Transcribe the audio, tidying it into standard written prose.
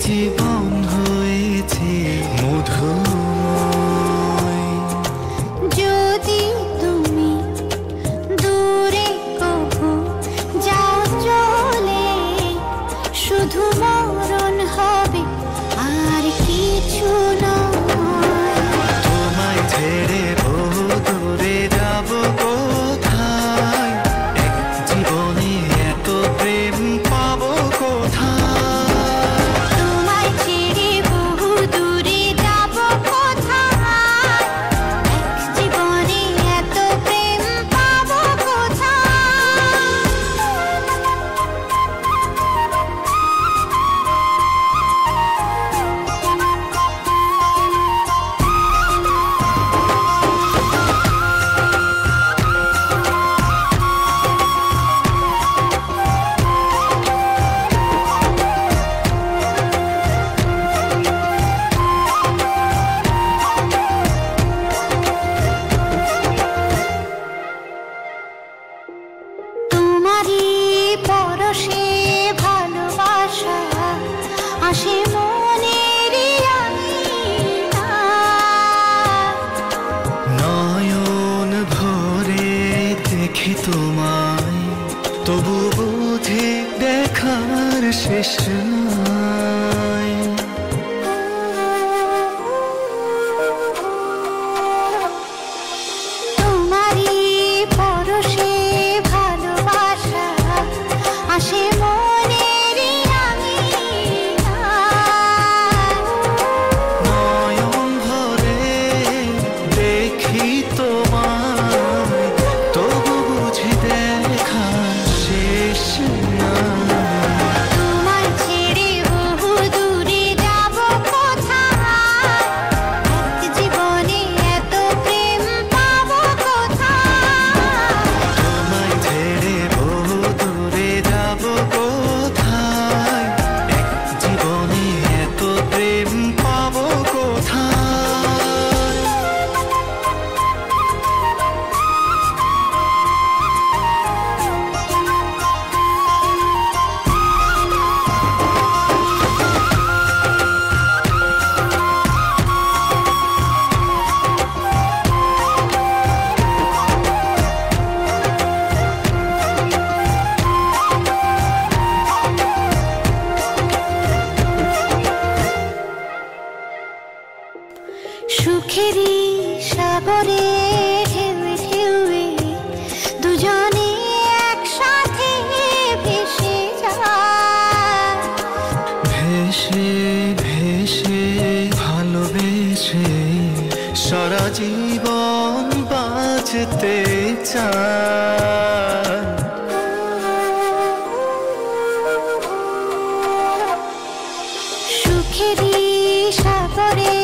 জীবন হয়েছে মধুময়। যদি তুমি দূরে কভু যাও চলে, শুধু মরণ হবে আর কিছু নয়। তোমায় ছেড়ে বহু দূরে যাব কোথায়, এক জীবনে এত প্রেম পাবো কোথায়। তোমায় ছেড়ে বহু দূরে যাব কোথায়, এক জীবনে এত প্রেম পাবো কোথায়। তোমারই পরশে ভালোবাসা আসে মনের নয়ন ভরে দেখি তোমায়, তবু বুঝে দেখার শেষ নাই। তোমারই পরশে ভালোবাসা আসে মনের নয়ন ভরে দেখি তোমায়, তবু বুঝে দেখার শেষ নাই। তোমায় ছেড়ে বহু দূরে যাব কোথায়, এক জীবনে এত প্রেম পাবো কোথায়। তোমায় ছেড়ে বহু দূরে যাব কোথায়, এক জীবনে এত প্রেম পাবো কোথায়। সুখেরই সাগরে ঢেউয়ে ঢেউয়ে দুজনে একসাথে ভেসে যায়। ভেসে ভেসে ভালোবেসে সারা জীবন বাঁচতে চায়। সুখেরই সাগরে